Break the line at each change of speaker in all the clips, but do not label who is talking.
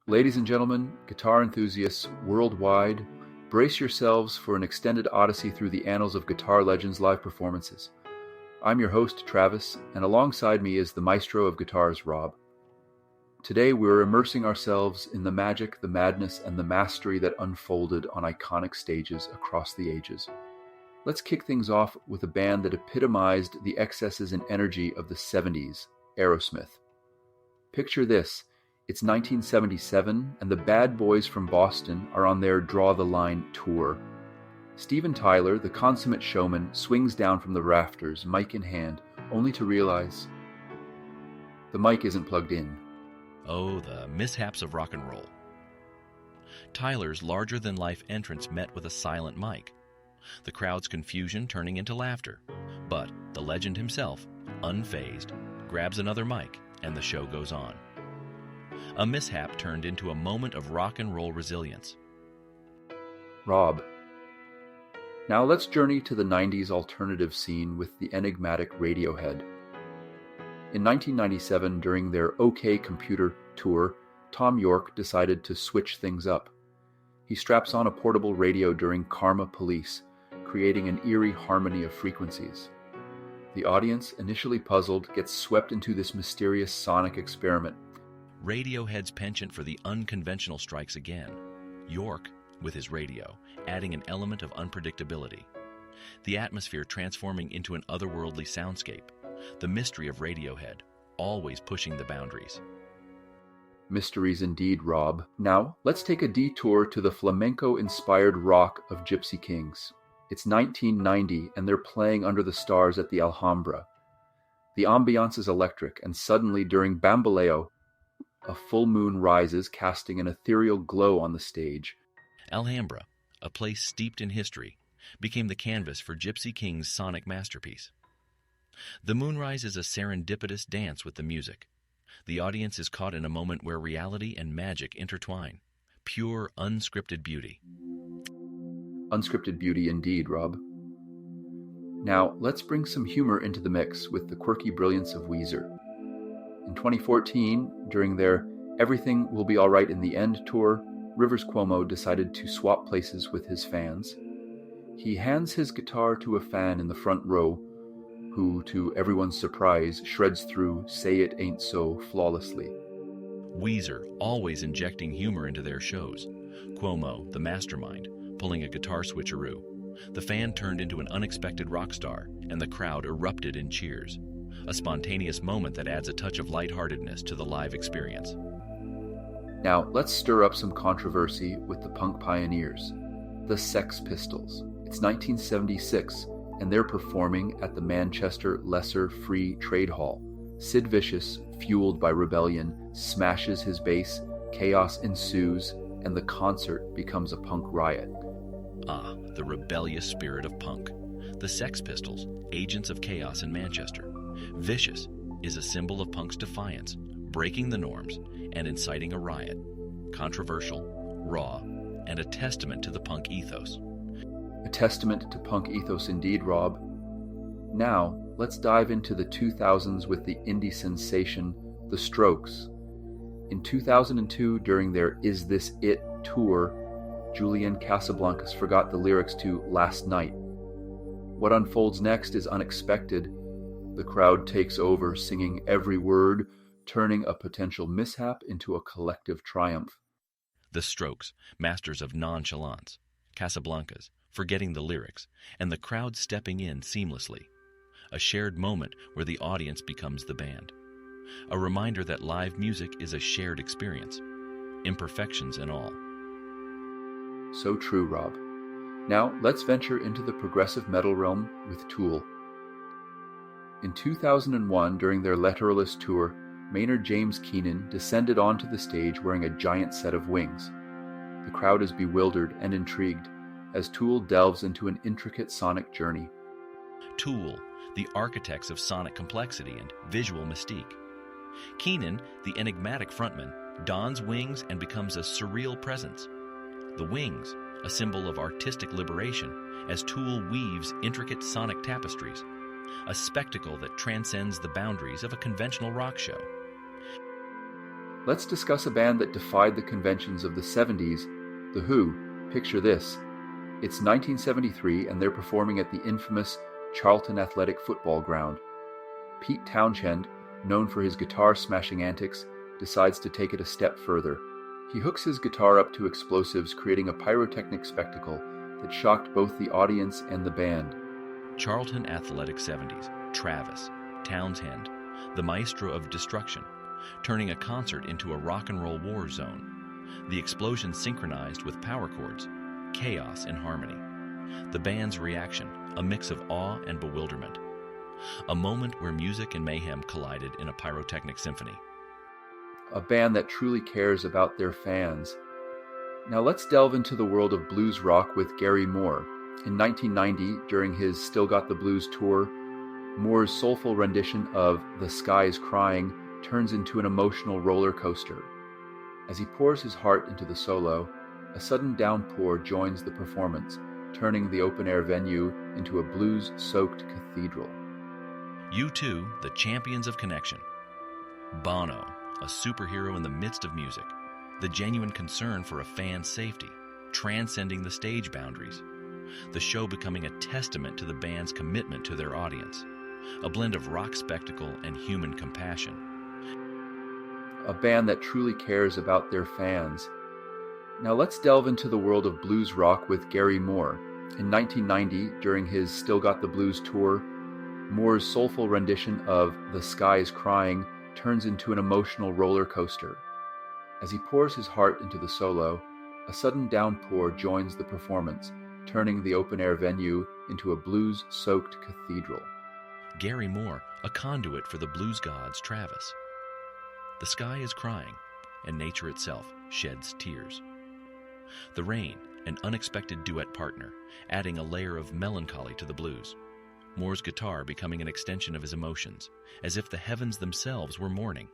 Ladies and gentlemen, guitar enthusiasts worldwide, brace yourselves for an extended odyssey through the annals of Guitar Legends live performances. I'm your host, Travis, and alongside me is the maestro of guitars, Rob. Today we're immersing ourselves in the magic, the madness, and the mastery that unfolded on iconic stages across the ages. Let's kick things off with a band that epitomized the excesses and energy of the 70s, Aerosmith. Picture this. It's 1977, and the Bad Boys from Boston are on their Draw the Line tour. Steven Tyler, the consummate showman, swings down from the rafters, mic in hand, only to realize the mic isn't plugged in.
Oh, the mishaps of rock and roll. Tyler's larger-than-life entrance met with a silent mic, the crowd's confusion turning into laughter. But the legend himself, unfazed, grabs another mic, and the show goes on. A mishap turned into a moment of rock and roll resilience.
Rob. Now let's journey to the 90s alternative scene with the enigmatic Radiohead. In 1997, during their OK Computer tour, Tom York decided to switch things up. He straps on a portable radio during Karma Police, creating an eerie harmony of frequencies. The audience, initially puzzled, gets swept into this mysterious sonic experiment.
Radiohead's penchant for the unconventional strikes again. York, with his radio, adding an element of unpredictability. The atmosphere transforming into an otherworldly soundscape. The mystery of Radiohead, always pushing the boundaries.
Mysteries indeed, Rob. Now, let's take a detour to the flamenco-inspired rock of Gypsy Kings. It's 1990, and they're playing under the stars at the Alhambra. The ambiance is electric, and suddenly, during Bamboleo, a full moon rises, casting an ethereal glow on the stage.
Alhambra, a place steeped in history, became the canvas for Gypsy King's sonic masterpiece. The moonrise is a serendipitous dance with the music. The audience is caught in a moment where reality and magic intertwine. Pure, unscripted beauty.
Unscripted beauty indeed, Rob. Now, let's bring some humor into the mix with the quirky brilliance of Weezer. In 2014, during their Everything Will Be Alright in the End tour, Rivers Cuomo decided to swap places with his fans. He hands his guitar to a fan in the front row, who, to everyone's surprise, shreds through Say It Ain't So flawlessly.
Weezer, always injecting humor into their shows. Cuomo, the mastermind, pulling a guitar switcheroo. The fan turned into an unexpected rock star, and the crowd erupted in cheers. A spontaneous moment that adds a touch of lightheartedness to the live experience.
Now, let's stir up some controversy with the punk pioneers, the Sex Pistols. It's 1976, and they're performing at the Manchester Lesser Free Trade Hall. Sid Vicious, fueled by rebellion, smashes his bass, chaos ensues, and the concert becomes a punk riot.
Ah, the rebellious spirit of punk. The Sex Pistols, agents of chaos in Manchester. Vicious is a symbol of punk's defiance, breaking the norms and inciting a riot. Controversial, raw, and a testament to the punk ethos.
A testament to punk ethos indeed, Rob. Now, let's dive into the 2000s with the indie sensation, The Strokes. In 2002, during their Is This It tour, Julian Casablancas forgot the lyrics to Last Night. What unfolds next is unexpected. The crowd takes over, singing every word, turning a potential mishap into a collective triumph.
The Strokes, masters of nonchalance. Casablancas, forgetting the lyrics, and the crowd stepping in seamlessly. A shared moment where the audience becomes the band. A reminder that live music is a shared experience, imperfections and all.
So true, Rob. Now, let's venture into the progressive metal realm with Tool. In 2001, during their Letterless tour, Maynard James Keenan descended onto the stage wearing a giant set of wings. The crowd is bewildered and intrigued as Tool delves into an intricate sonic journey.
Tool, the architects of sonic complexity and visual mystique. Keenan, the enigmatic frontman, dons wings and becomes a surreal presence. The wings, a symbol of artistic liberation, as Tool weaves intricate sonic tapestries, a spectacle that transcends the boundaries of a conventional rock show.
Let's discuss a band that defied the conventions of the 70s, The Who. Picture this. It's 1973 and they're performing at the infamous Charlton Athletic Football Ground. Pete Townshend, known for his guitar-smashing antics, decides to take it a step further. He hooks his guitar up to explosives, creating a pyrotechnic spectacle that shocked both the audience and the band.
Charlton Athletic 70s, Travis, Townshend, the maestro of destruction, turning a concert into a rock and roll war zone. The explosion synchronized with power chords, chaos in harmony. The band's reaction, a mix of awe and bewilderment. A moment where music and mayhem collided in a pyrotechnic symphony.
A band that truly cares about their fans. Now let's delve into the world of blues rock with Gary Moore. In 1990, during his Still Got the Blues tour, Moore's soulful rendition of The Sky is Crying turns into an emotional roller coaster. As he pours his heart into the solo, a sudden downpour joins the performance, turning the open-air venue into a blues-soaked cathedral.
U2, the champions of connection. Bono, a superhero in the midst of music, the genuine concern for a fan's safety, transcending the stage boundaries. The show becoming a testament to the band's commitment to their audience, a blend of rock spectacle and human compassion.
A band that truly cares about their fans. Now let's delve into the world of blues rock with Gary Moore. In 1990, during his Still Got the Blues tour, Moore's soulful rendition of The Sky is Crying turns into an emotional roller coaster. As he pours his heart into the solo, a sudden downpour joins the performance, turning the open-air venue into a blues-soaked cathedral.
Gary Moore, a conduit for the blues gods Travis. The sky is crying, and nature itself sheds tears. The rain, an unexpected duet partner, adding a layer of melancholy to the blues. Moore's guitar becoming an extension of his emotions, as if the heavens themselves were mourning.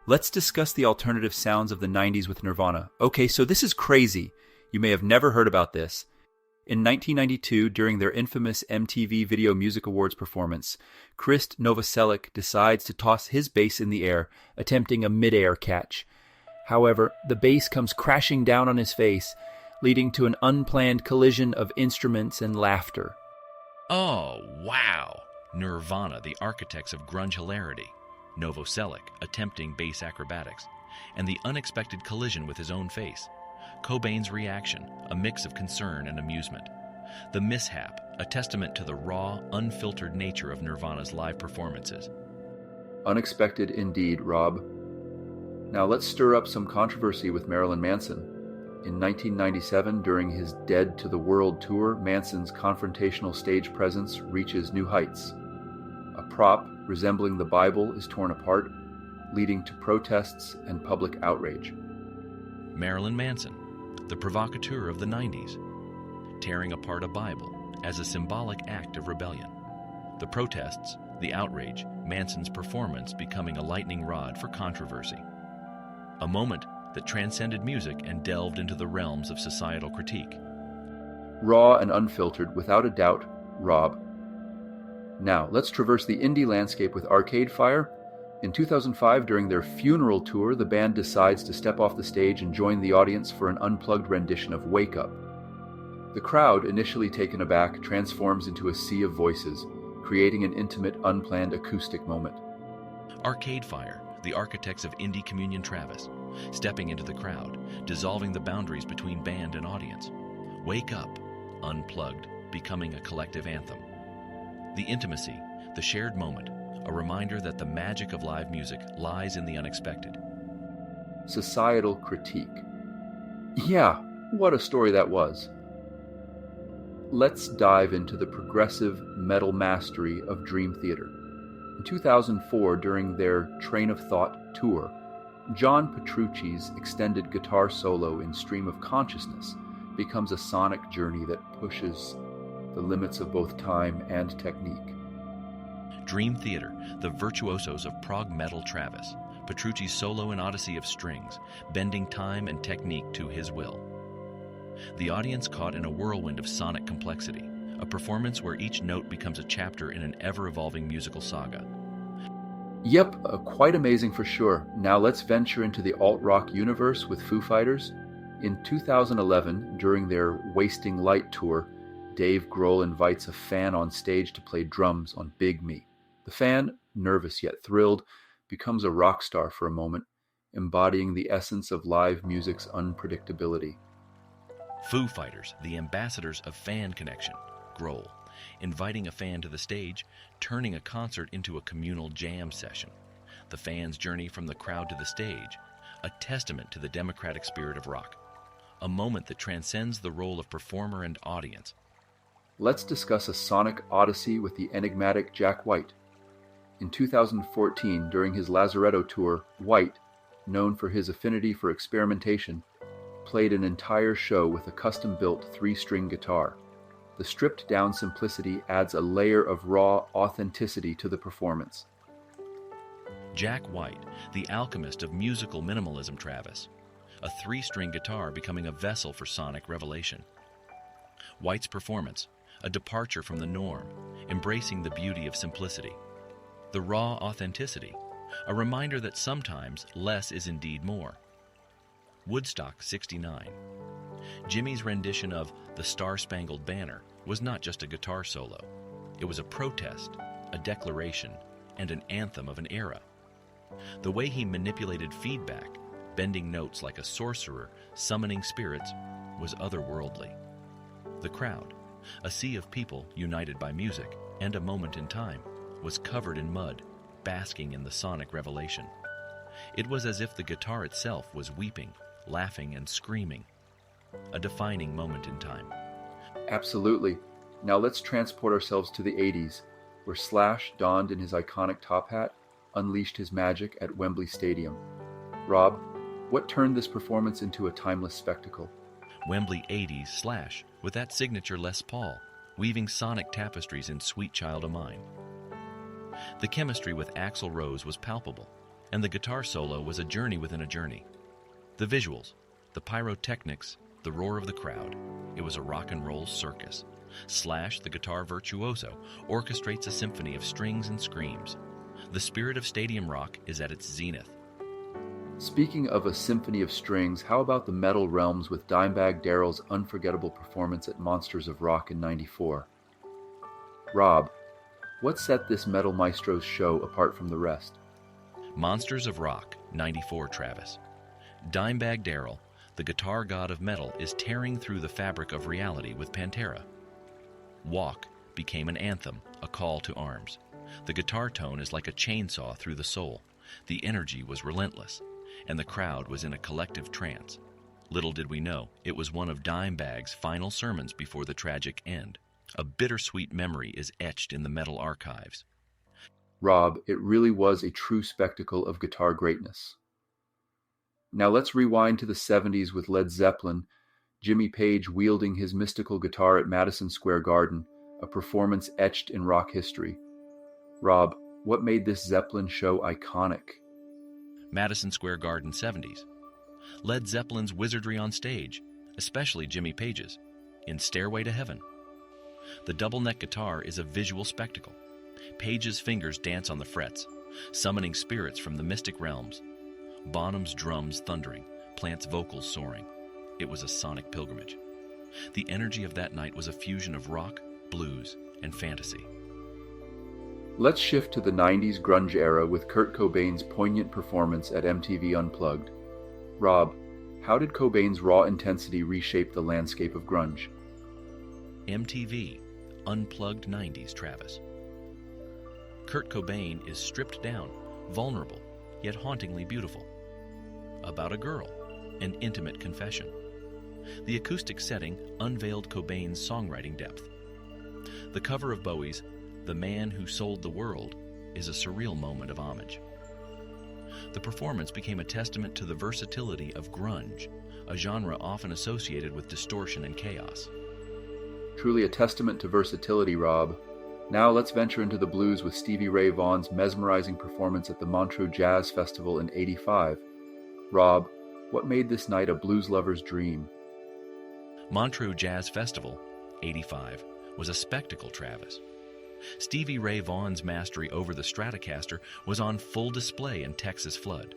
Let's discuss the alternative sounds of the 90s with Nirvana. Okay, so this is crazy. You may have never heard about this. In 1992, during their infamous MTV Video Music Awards performance, Chris Novoselic decides to toss his bass in the air, attempting a mid-air catch. However, the bass comes crashing down on his face, leading to an unplanned collision of instruments and laughter.
Oh, wow! Nirvana, the architects of grunge hilarity. Novoselic, attempting bass acrobatics. And the unexpected collision with his own face. Cobain's reaction, a mix of concern and amusement. The mishap, a testament to the raw, unfiltered nature of Nirvana's live performances.
Unexpected indeed, Rob. Now let's stir up some controversy with Marilyn Manson. In 1997, during his Dead to the World tour, Manson's confrontational stage presence reaches new heights. A prop resembling the Bible is torn apart, leading to protests and public outrage.
Marilyn Manson, the provocateur of the 90s, tearing apart a Bible as a symbolic act of rebellion. The protests, the outrage, Manson's performance becoming a lightning rod for controversy. A moment that transcended music and delved into the realms of societal critique.
Raw and unfiltered, without a doubt, Rob. Now, let's traverse the indie landscape with Arcade Fire. In 2005, during their funeral tour, the band decides to step off the stage and join the audience for an unplugged rendition of Wake Up. The crowd, initially taken aback, transforms into a sea of voices, creating an intimate, unplanned acoustic moment.
Arcade Fire, the architects of indie communion Travis, stepping into the crowd, dissolving the boundaries between band and audience. Wake Up, unplugged, becoming a collective anthem. The intimacy, the shared moment, a reminder that the magic of live music lies in the unexpected.
Societal critique. Yeah, what a story that was. Let's dive into the progressive metal mastery of Dream Theater. In 2004, during their Train of Thought tour, John Petrucci's extended guitar solo in Stream of Consciousness becomes a sonic journey that pushes the limits of both time and technique.
Dream Theater, the virtuosos of prog metal Travis, Petrucci's solo in Odyssey of Strings, bending time and technique to his will. The audience caught in a whirlwind of sonic complexity, a performance where each note becomes a chapter in an ever-evolving musical saga.
Yep, quite amazing for sure. Now let's venture into the alt-rock universe with Foo Fighters. In 2011, during their Wasting Light tour, Dave Grohl invites a fan on stage to play drums on Big Me. The fan, nervous yet thrilled, becomes a rock star for a moment, embodying the essence of live music's unpredictability.
Foo Fighters, the ambassadors of fan connection. Grohl, inviting a fan to the stage, turning a concert into a communal jam session. The fan's journey from the crowd to the stage, a testament to the democratic spirit of rock. A moment that transcends the role of performer and audience.
Let's discuss a sonic odyssey with the enigmatic Jack White. In 2014, during his Lazaretto tour, White, known for his affinity for experimentation, played an entire show with a custom-built 3-string guitar. The stripped-down simplicity adds a layer of raw authenticity to the performance.
Jack White, the alchemist of musical minimalism, Travis. A 3-string guitar becoming a vessel for sonic revelation. White's performance, a departure from the norm, embracing the beauty of simplicity. The raw authenticity, a reminder that sometimes less is indeed more. Woodstock 69. Jimmy's rendition of The Star-Spangled Banner was not just a guitar solo. It was a protest, a declaration, and an anthem of an era. The way he manipulated feedback, bending notes like a sorcerer, summoning spirits, was otherworldly. The crowd, a sea of people united by music and a moment in time, was covered in mud, basking in the sonic revelation. It was as if the guitar itself was weeping, laughing, and screaming. A defining moment in time.
Absolutely. Now let's transport ourselves to the 80s, where Slash, donned in his iconic top hat, unleashed his magic at Wembley Stadium. Rob, what turned this performance into a timeless spectacle?
Wembley 80s Slash, with that signature Les Paul, weaving sonic tapestries in Sweet Child of Mine. The chemistry with Axl Rose was palpable, and the guitar solo was a journey within a journey. The visuals, the pyrotechnics, the roar of the crowd, it was a rock and roll circus. Slash, the guitar virtuoso, orchestrates a symphony of strings and screams. The spirit of stadium rock is at its zenith.
Speaking of a symphony of strings, how about the metal realms with Dimebag Darrell's unforgettable performance at Monsters of Rock in '94? Rob, what set this metal maestro's show apart from the rest?
Monsters of Rock, '94, Travis. Dimebag Darrell, the guitar god of metal, is tearing through the fabric of reality with Pantera. Walk became an anthem, a call to arms. The guitar tone is like a chainsaw through the soul. The energy was relentless, and the crowd was in a collective trance. Little did we know, it was one of Dimebag's final sermons before the tragic end. A bittersweet memory is etched in the metal archives.
Rob, it really was a true spectacle of guitar greatness. Now let's rewind to the 70s with Led Zeppelin, Jimmy Page wielding his mystical guitar at Madison Square Garden, a performance etched in rock history. Rob, what made this Zeppelin show iconic?
Madison Square Garden 70s. Led Zeppelin's wizardry on stage, especially Jimmy Page's, in Stairway to Heaven. The double-neck guitar is a visual spectacle. Page's fingers dance on the frets, summoning spirits from the mystic realms. Bonham's drums thundering, Plant's vocals soaring. It was a sonic pilgrimage. The energy of that night was a fusion of rock, blues, and fantasy.
Let's shift to the 90s grunge era with Kurt Cobain's poignant performance at MTV Unplugged. Rob, how did Cobain's raw intensity reshape the landscape of grunge?
MTV Unplugged 90s, Travis. Kurt Cobain is stripped down, vulnerable, yet hauntingly beautiful. About a girl, an intimate confession. The acoustic setting unveiled Cobain's songwriting depth. The cover of Bowie's The Man Who Sold the World is a surreal moment of homage. The performance became a testament to the versatility of grunge, a genre often associated with distortion and chaos.
Truly a testament to versatility, Rob. Now let's venture into the blues with Stevie Ray Vaughan's mesmerizing performance at the Montreux Jazz Festival in '85. Rob, what made this night a blues lover's dream?
Montreux Jazz Festival, '85, was a spectacle, Travis. Stevie Ray Vaughan's mastery over the Stratocaster was on full display in Texas Flood.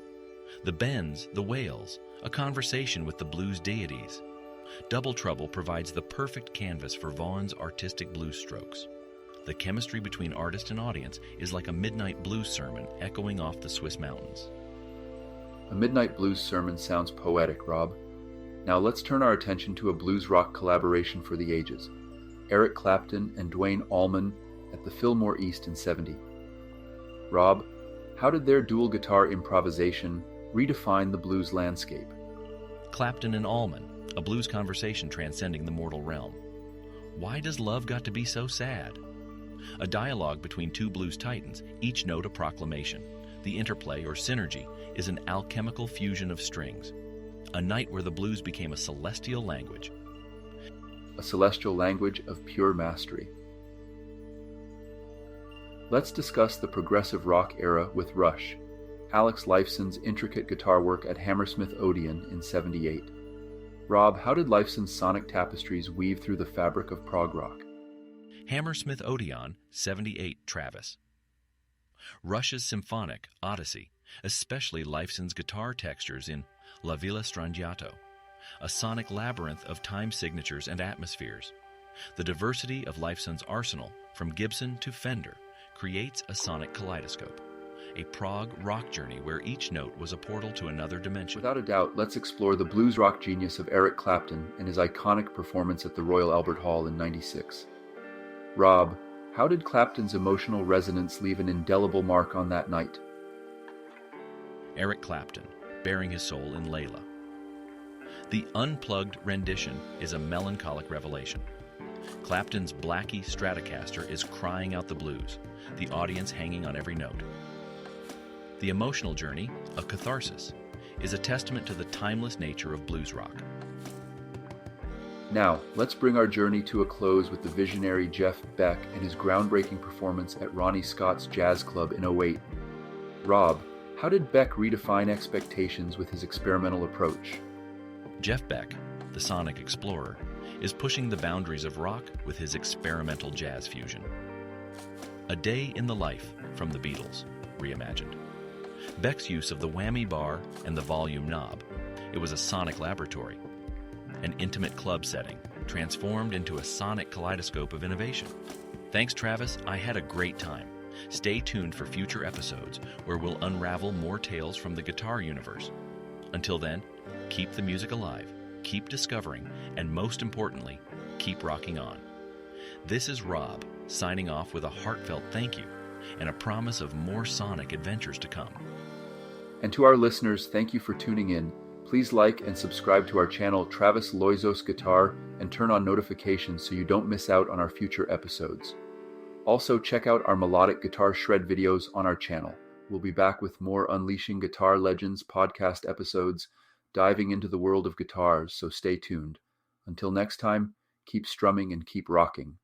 The bends, the wails, a conversation with the blues deities. Double Trouble provides the perfect canvas for Vaughan's artistic blues strokes. The chemistry between artist and audience is like a midnight blues sermon echoing off the Swiss mountains.
A midnight blues sermon sounds poetic, Rob. Now let's turn our attention to a blues rock collaboration for the ages. Eric Clapton and Duane Allman at the Fillmore East in '70. Rob, how did their dual guitar improvisation redefine the blues landscape?
Clapton and Allman, a blues conversation transcending the mortal realm. Why does love got to be so sad? A dialogue between two blues titans, each note a proclamation. The interplay, or synergy, is an alchemical fusion of strings. A night where the blues became a celestial language.
A celestial language of pure mastery. Let's discuss the progressive rock era with Rush, Alex Lifeson's intricate guitar work at Hammersmith Odeon in '78. Rob, how did Lifeson's sonic tapestries weave through the fabric of prog rock?
Hammersmith Odeon, '78, Travis. Rush's symphonic Odyssey, especially Lifeson's guitar textures in La Villa Strangiato, a sonic labyrinth of time signatures and atmospheres. The diversity of Lifeson's arsenal, from Gibson to Fender, creates a sonic kaleidoscope, a prog rock journey where each note was a portal to another dimension.
Without a doubt, let's explore the blues rock genius of Eric Clapton and his iconic performance at the Royal Albert Hall in '96. Rob, how did Clapton's emotional resonance leave an indelible mark on that night?
Eric Clapton, bearing his soul in Layla. The unplugged rendition is a melancholic revelation. Clapton's Blackie Stratocaster is crying out the blues, the audience hanging on every note. The emotional journey, a catharsis, is a testament to the timeless nature of blues rock.
Now, let's bring our journey to a close with the visionary Jeff Beck and his groundbreaking performance at Ronnie Scott's Jazz Club in '08. Rob, how did Beck redefine expectations with his experimental approach?
Jeff Beck, the sonic explorer, is pushing the boundaries of rock with his experimental jazz fusion. A Day in the Life from the Beatles, reimagined. Beck's use of the whammy bar and the volume knob. It was a sonic laboratory. An intimate club setting, transformed into a sonic kaleidoscope of innovation. Thanks, Travis. I had a great time. Stay tuned for future episodes where we'll unravel more tales from the guitar universe. Until then, keep the music alive, keep discovering, and most importantly, keep rocking on. This is Rob, signing off with a heartfelt thank you and a promise of more sonic adventures to come.
And to our listeners, thank you for tuning in. Please like and subscribe to our channel, Travis Loizos Guitar, and turn on notifications so you don't miss out on our future episodes. Also, check out our melodic guitar shred videos on our channel. We'll be back with more Unleashing Guitar Legends podcast episodes, diving into the world of guitars, so stay tuned. Until next time, keep strumming and keep rocking.